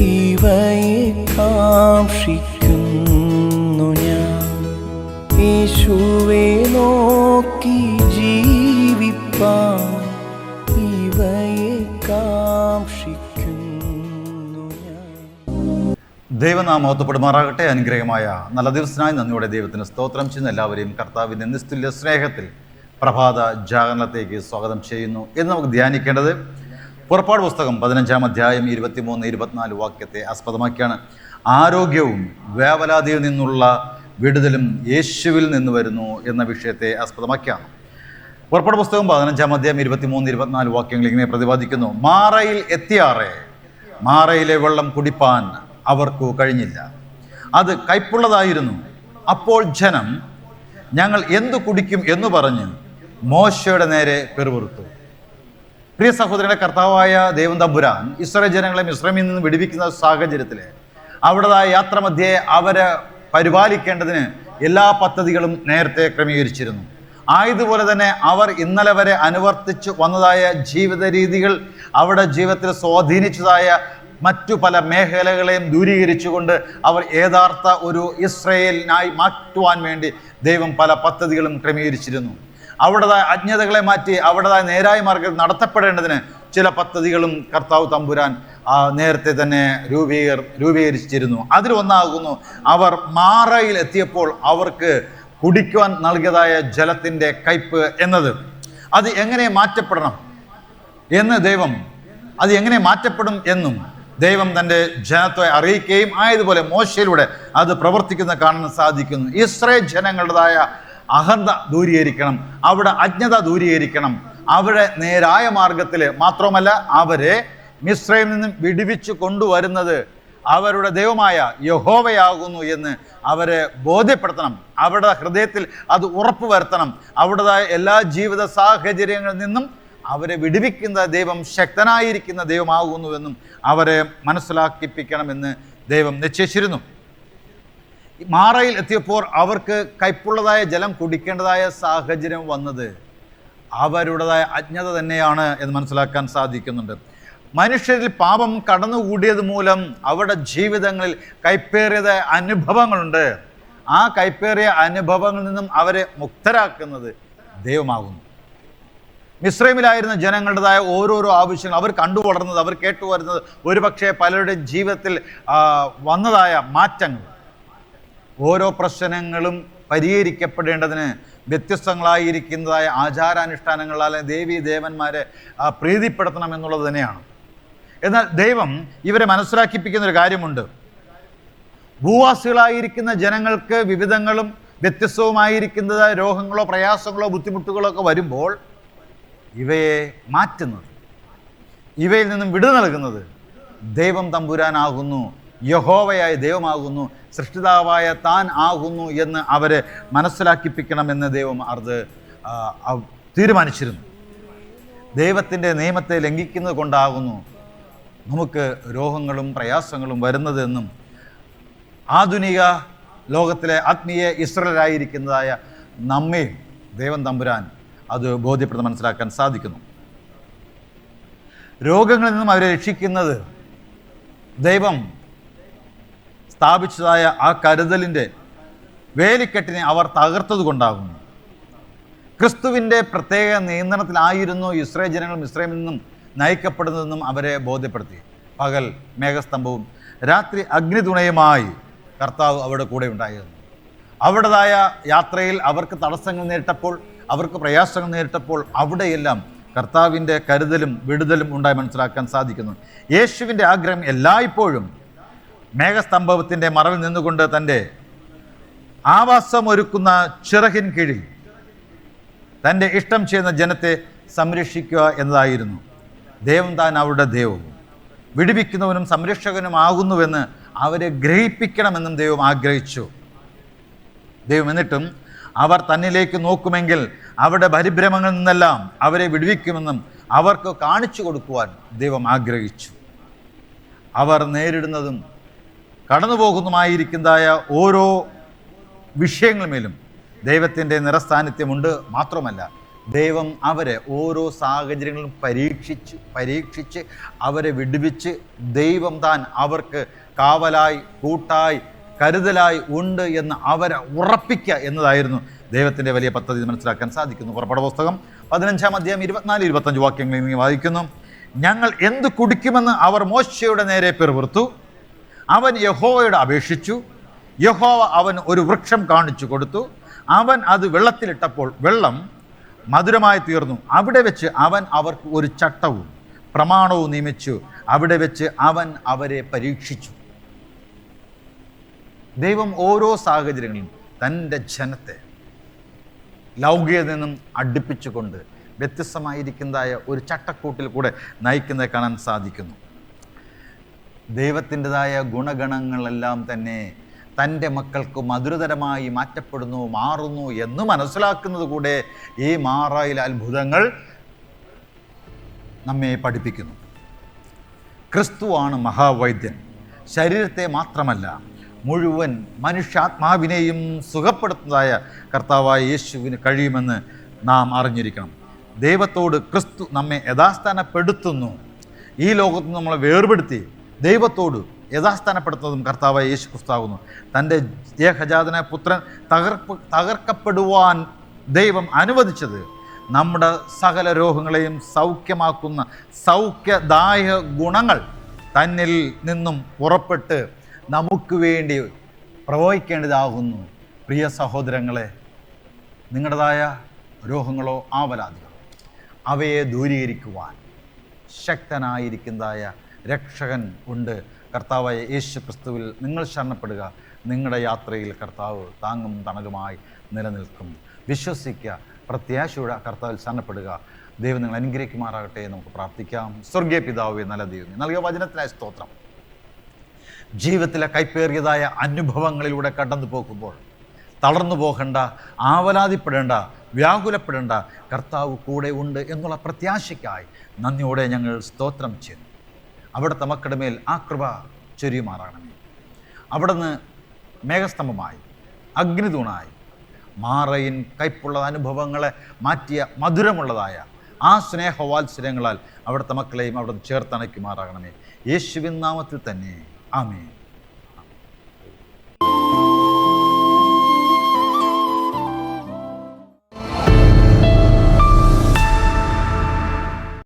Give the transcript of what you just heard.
ഇവയെ കാക്ഷിക്കുന്നു ഞാൻ, യേശുവേ നോക്കി ജീവിപ്പാൻ ഇവയെ കാക്ഷിക്കുന്നു ഞാൻ. ദൈവനാമം മഹത്വപ്പെടുമാറാകട്ടെ. അനുഗ്രഹമായ നല്ല ദിവസത്തിനായി നന്ദിയോടെ ദൈവത്തിന് സ്തോത്രം ചെയ്യുന്ന എല്ലാവരെയും കർത്താവിൻ്റെ നിസ്തുല്യ സ്നേഹത്തിൽ പ്രഭാത ജാഗരണത്തിലേക്ക് സ്വാഗതം ചെയ്യുന്നു. എന്ന് നമുക്ക് ധ്യാനിക്കേണ്ടത് പുറപ്പാട് പുസ്തകം 15-ാം അധ്യായം 23-24 വാക്യത്തെ ആസ്പദമാക്കിയാണ്. ആരോഗ്യവും വേവലാതിയിൽ നിന്നുള്ള വിടുതലും യേശുവിൽ നിന്ന് വരുന്നു എന്ന വിഷയത്തെ ആസ്പദമാക്കിയാണ്. പുറപ്പാട് പുസ്തകം 15-ാം അധ്യായം 23-24 വാക്യങ്ങൾ ഇങ്ങനെ പ്രതിപാദിക്കുന്നു. മാറയിൽ എത്തിയാറെ മാറയിലെ വെള്ളം കുടിപ്പാൻ അവർക്കു കഴിഞ്ഞില്ല, അത് കയ്പുള്ളതായിരുന്നു. അപ്പോൾ ജനം ഞങ്ങൾ എന്തു കുടിക്കും എന്ന് പറഞ്ഞ് മോശയുടെ നേരെ പിറുപിറുത്തു. പ്രിയ സഹോദരങ്ങളെ, കർത്താവായ ദൈവം തമ്പുരാൻ ഇസ്രായേൽ ജനങ്ങളെ മിസ്രൈമിൽ നിന്ന് വിടുവിക്കുന്ന സാഹചര്യത്തിൽ അവിടേതായ യാത്രമധ്യേ അവരെ പരിപാലിക്കേണ്ടതിന് എല്ലാ പദ്ധതികളും നേരത്തെ ക്രമീകരിച്ചിരുന്നു. ആയതുപോലെ തന്നെ അവർ ഇന്നലെ വരെ അനുവർത്തിച്ചു വന്നതായ ജീവിത രീതികൾ, അവരുടെ ജീവിതത്തിൽ സ്വാധീനിച്ചതായ മറ്റു പല മേഖലകളെയും ദൂരീകരിച്ചുകൊണ്ട് അവർ യഥാർത്ഥ ഒരു ഇസ്രായേലിനായി മാറ്റുവാൻ വേണ്ടി ദൈവം പല പദ്ധതികളും ക്രമീകരിച്ചിരുന്നു. അവിടേതായ അജ്ഞതകളെ മാറ്റി അവിടേതായ നേരായ മാർഗ്ഗത്തിൽ നടത്തപ്പെടേണ്ടതിന് ചില പദ്ധതികളും കർത്താവ് തമ്പുരാൻ നേരത്തെ തന്നെ രൂപീകരിച്ചിരുന്നു. അതിലൊന്നാകുന്നു അവർ മാറയിൽ എത്തിയപ്പോൾ അവർക്ക് കുടിക്കുവാൻ നൽകിയതായ ജലത്തിൻ്റെ കയ്പ് എന്നത്. അത് എങ്ങനെ മാറ്റപ്പെടണം എന്ന് അത് എങ്ങനെ മാറ്റപ്പെടും എന്നും ദൈവം തൻ്റെ ജനത്തെ അറിയിക്കുകയും ആയതുപോലെ മോശയിലൂടെ അത് പ്രവർത്തിക്കുന്ന കാണാൻ സാധിക്കുന്നു. ഇസ്രായേൽ ജനങ്ങളുടേതായ അഹന്ത ദൂരീകരിക്കണം, അവിടെ അജ്ഞത ദൂരീകരിക്കണം, അവരെ നേരായ മാർഗത്തിൽ മാത്രമല്ല അവരെ മിസ്രൈമിൽ നിന്നും വിടുവിച്ചു കൊണ്ടുവരുന്നത് അവരുടെ ദൈവമായ യഹോവയാകുന്നു എന്ന് അവരെ ബോധ്യപ്പെടുത്തണം. അവരുടെ ഹൃദയത്തിൽ അത് ഉറപ്പ് വരുത്തണം. അവിടേതായ എല്ലാ ജീവിത സാഹചര്യങ്ങളിൽ നിന്നും അവരെ വിടുവിക്കുന്ന ദൈവം ശക്തനായിരിക്കുന്ന ദൈവമാകുന്നുവെന്നും അവരെ മനസ്സിലാക്കിപ്പിക്കണമെന്ന് ദൈവം നിശ്ചയിച്ചിരുന്നു. മാറയിൽ എത്തിയപ്പോൾ അവർക്ക് കയ്പുള്ളതായ ജലം കുടിക്കേണ്ടതായ സാഹചര്യം വന്നത് അവരുടേതായ അജ്ഞത തന്നെയാണ് എന്ന് മനസ്സിലാക്കാൻ സാധിക്കുന്നുണ്ട്. മനുഷ്യരിൽ പാപം കടന്നുകൂടിയത് മൂലം അവരുടെ ജീവിതങ്ങളിൽ കൈപ്പേറിയ അനുഭവങ്ങളുണ്ട്. ആ കൈപ്പേറിയ അനുഭവങ്ങളിൽ നിന്നും അവരെ മുക്തരാക്കുന്നത് ദൈവമാകുന്നു. മിസ്രൈമിലായിരുന്ന ജനങ്ങളുടേതായ ഓരോരോ ആവശ്യങ്ങൾ അവർ കണ്ടു വളർന്നത്, അവർ കേട്ടു വരുന്നത്, ഒരുപക്ഷെ പലരുടെ ജീവിതത്തിൽ വന്നതായ മാറ്റങ്ങൾ, ഓരോ പ്രശ്നങ്ങളും പരിഹരിക്കപ്പെടേണ്ടതിന് വ്യത്യസ്തങ്ങളായിരിക്കുന്നതായ ആചാരാനുഷ്ഠാനങ്ങളാലെ ദേവീ ദേവന്മാരെ പ്രീതിപ്പെടുത്തണം എന്നുള്ളത് തന്നെയാണ്. എന്നാൽ ദൈവം ഇവരെ മനസ്സിലാക്കിപ്പിക്കുന്ന ഒരു കാര്യമുണ്ട്. ഭൂവാസികളായിരിക്കുന്ന ജനങ്ങൾക്ക് വിവിധങ്ങളും വ്യത്യസ്തവുമായിരിക്കുന്നതായ രോഗങ്ങളോ പ്രയാസങ്ങളോ ബുദ്ധിമുട്ടുകളോ ഒക്കെ വരുമ്പോൾ ഇവയെ മാറ്റുന്നത്, ഇവയിൽ നിന്നും വിടുതൽ നൽകുന്നത് ദൈവം തമ്പുരാനാകുന്നു, യഹോവയായ ദൈവമാകുന്നു, സൃഷ്ടിതാവായ താൻ ആകുന്നു എന്ന് അവരെ മനസ്സിലാക്കിപ്പിക്കണമെന്ന് ദൈവം തീരുമാനിച്ചിരുന്നു. ദൈവത്തിൻ്റെ നിയമത്തെ ലംഘിക്കുന്നത് കൊണ്ടാകുന്നു നമുക്ക് രോഗങ്ങളും പ്രയാസങ്ങളും വരുന്നതെന്നും ആധുനിക ലോകത്തിലെ ആത്മീയ ഇസ്രായേലായിരിക്കുന്നതായ നമ്മയും ദൈവം തമ്പുരാൻ അത് ബോധ്യപ്പെടുത്തി മനസ്സിലാക്കാൻ സാധിക്കുന്നു. രോഗങ്ങളിൽ നിന്നും അവരെ രക്ഷിക്കുന്നത് ദൈവം സ്ഥാപിച്ചതായ ആ കരുതലിൻ്റെ വേലിക്കെട്ടിനെ അവർ തകർത്തത് കൊണ്ടാകുന്നു. ക്രിസ്തുവിൻ്റെ പ്രത്യേക നിയന്ത്രണത്തിലായിരുന്നു ഇസ്രായേൽ ജനങ്ങൾ മിസ്രൈമിൽ നിന്നും നയിക്കപ്പെടുന്നതെന്നും അവരെ ബോധ്യപ്പെടുത്തി. പകൽ മേഘസ്തംഭവും രാത്രി അഗ്നിതുണയുമായി കർത്താവ് അവിടെ കൂടെ ഉണ്ടായിരുന്നു. അവിടേതായ യാത്രയിൽ അവർക്ക് തടസ്സങ്ങൾ നേരിട്ടപ്പോൾ, അവർക്ക് പ്രയാസങ്ങൾ നേരിട്ടപ്പോൾ അവിടെയെല്ലാം കർത്താവിൻ്റെ കരുതലും വിടുതലും ഉണ്ടായി മനസ്സിലാക്കാൻ സാധിക്കുന്നു. യേശുവിൻ്റെ ആഗ്രഹം എല്ലായ്പ്പോഴും മേഘസ്തംഭത്തിൻ്റെ മറവിൽ നിന്നുകൊണ്ട് തൻ്റെ ആവാസമൊരുക്കുന്ന ചിറകിൻ കീഴിൽ തൻ്റെ ഇഷ്ടം ചെയ്യുന്ന ജനത്തെ സംരക്ഷിക്കുക എന്നതായിരുന്നു. ദൈവം താൻ അവരുടെ ദൈവവും വിടുവിക്കുന്നവനും സംരക്ഷകനുമാകുന്നുവെന്ന് അവരെ ഗ്രഹിപ്പിക്കണമെന്നും ദൈവം ആഗ്രഹിച്ചു. ദൈവം എന്നിട്ടും അവർ തന്നിലേക്ക് നോക്കുമെങ്കിൽ അവരുടെ പരിഭ്രമങ്ങളിൽ നിന്നെല്ലാം അവരെ വിടുവിക്കുമെന്നും അവർക്ക് കാണിച്ചു കൊടുക്കുവാൻ ദൈവം ആഗ്രഹിച്ചു. അവർ നേരിടുന്നതും കടന്നുപോകുന്നതുമായിരിക്കുന്നതായ ഓരോ വിഷയങ്ങളുമേലും ദൈവത്തിൻ്റെ നിറസാന്നിധ്യമുണ്ട്. മാത്രമല്ല ദൈവം അവരെ ഓരോ സാഹചര്യങ്ങളും പരീക്ഷിച്ച് അവരെ വിടുവിച്ച് ദൈവം താൻ അവർക്ക് കാവലായി, കൂട്ടായി, കരുതലായി ഉണ്ട് എന്ന് അവരെ ഉറപ്പിക്കുക എന്നതായിരുന്നു ദൈവത്തിൻ്റെ വലിയ പദ്ധതി മനസ്സിലാക്കാൻ സാധിക്കുന്നു. പുറപ്പാട് പുസ്തകം 15-ാം അധ്യായം 24-25 വാക്യങ്ങളിൽ നീ വായിക്കുന്നു. ഞങ്ങൾ എന്ത് കുടിക്കുമെന്ന് അവർ മോശയുടെ നേരെ പിറുപിറുത്തു. അവൻ യഹോവയോട് അപേക്ഷിച്ചു. യഹോവ അവൻ ഒരു വൃക്ഷം കാണിച്ചു കൊടുത്തു. അവൻ അത് വെള്ളത്തിലിട്ടപ്പോൾ വെള്ളം മധുരമായി തീർന്നു. അവിടെ വെച്ച് അവൻ അവർക്ക് ഒരു ചട്ടവും പ്രമാണവും നിയമിച്ചു. അവിടെ വെച്ച് അവൻ അവരെ പരീക്ഷിച്ചു. ദൈവം ഓരോ സാഹചര്യങ്ങളിലും തൻ്റെ ജനത്തെ ലൗകികതയിൽ നിന്നും അടുപ്പിച്ചുകൊണ്ട് വ്യത്യസ്തമായിരിക്കുന്നതായ ഒരു ചട്ടക്കൂട്ടിൽ കൂടെ നയിക്കുന്നത് കാണാൻ സാധിക്കുന്നു. ദൈവത്തിൻ്റെതായ ഗുണഗണങ്ങളെല്ലാം തന്നെ തൻ്റെ മക്കൾക്ക് മധുരതരമായി മാറുന്നു എന്ന് മനസ്സിലാക്കുന്നത് കൂടെ ഈ മാറായിലെ അത്ഭുതങ്ങൾ നമ്മെ പഠിപ്പിക്കുന്നു. ക്രിസ്തുവാണ് മഹാവൈദ്യൻ. ശരീരത്തെ മാത്രമല്ല, മുഴുവൻ മനുഷ്യാത്മാവിനെയും സുഖപ്പെടുത്തുന്നതായ കർത്താവായ യേശുവിന് കഴിയുമെന്ന് നാം അറിഞ്ഞിരിക്കണം. ദൈവത്തോട് ക്രിസ്തു നമ്മെ യഥാസ്ഥാനപ്പെടുത്തുന്നു. ഈ ലോകത്ത് നമ്മളെ വേർപെടുത്തി ദൈവത്തോട് യഥാസ്ഥാനപ്പെടുത്തുന്നതും കർത്താവായ യേശു ക്രിസ്തുവാകുന്നു. തൻ്റെ ഏകജാതന പുത്രൻ തകർക്കപ്പെടുവാൻ ദൈവം അനുവദിച്ചത് നമ്മുടെ സകല രോഗങ്ങളെയും സൗഖ്യമാക്കുന്ന സൗഖ്യദായക ഗുണങ്ങൾ തന്നിൽ നിന്നും പുറപ്പെട്ട് നമുക്ക് വേണ്ടി പ്രവഹിക്കേണ്ടതാകുന്നു. പ്രിയ സഹോദരങ്ങളെ, നിങ്ങളുടേതായ രോഗങ്ങളോ ആവലാതികളോ അവയെ ദൂരീകരിക്കുവാൻ ശക്തനായിരിക്കുന്നതായ രക്ഷകൻ ഉണ്ട്. കർത്താവായ യേശു ക്രിസ്തുവിൽ നിങ്ങൾ ശരണപ്പെടുക. നിങ്ങളുടെ യാത്രയിൽ കർത്താവ് താങ്ങും തണലുമായി നിലനിൽക്കും. വിശ്വസിക്കുക, പ്രത്യാശയുടെ കർത്താവിൽ ശരണപ്പെടുക. ദൈവം നിങ്ങൾ അനുഗ്രഹിക്കുമാറാകട്ടെ. നമുക്ക് പ്രാർത്ഥിക്കാം. സ്വർഗീയ പിതാവേ, നല്ല ദൈവമേ, നൽകിയ വചനത്തിനായ സ്തോത്രം. ജീവിതത്തിലെ കൈപ്പേറിയതായ അനുഭവങ്ങളിലൂടെ കടന്നു പോകുമ്പോൾ തളർന്നു പോകേണ്ട, ആവലാതിപ്പെടേണ്ട, വ്യാകുലപ്പെടേണ്ട, കർത്താവ് കൂടെ ഉണ്ട് എന്നുള്ള പ്രത്യാശയ്ക്കായി നന്ദിയോടെ ഞങ്ങൾ സ്തോത്രം ചെയ്യുന്നു. അവിടുത്തെ മക്കളുടെ മേൽ ആ കൃപ ചൊരിയുമാറാകണമേ. അവിടുന്ന് മേഘസ്തംഭമായി, അഗ്നിതൂണായി, മാറയിൻ കയ്പുള്ള അനുഭവങ്ങളെ മാറ്റിയ മധുരമുള്ളതായ ആ സ്നേഹവാത്സല്യങ്ങളാൽ അവിടുത്തെ മക്കളെയും അവിടുന്ന് ചേർത്തണയ്ക്കുമാറാകണമേ. യേശുവിൻ നാമത്തിൽ തന്നെ ആമേൻ.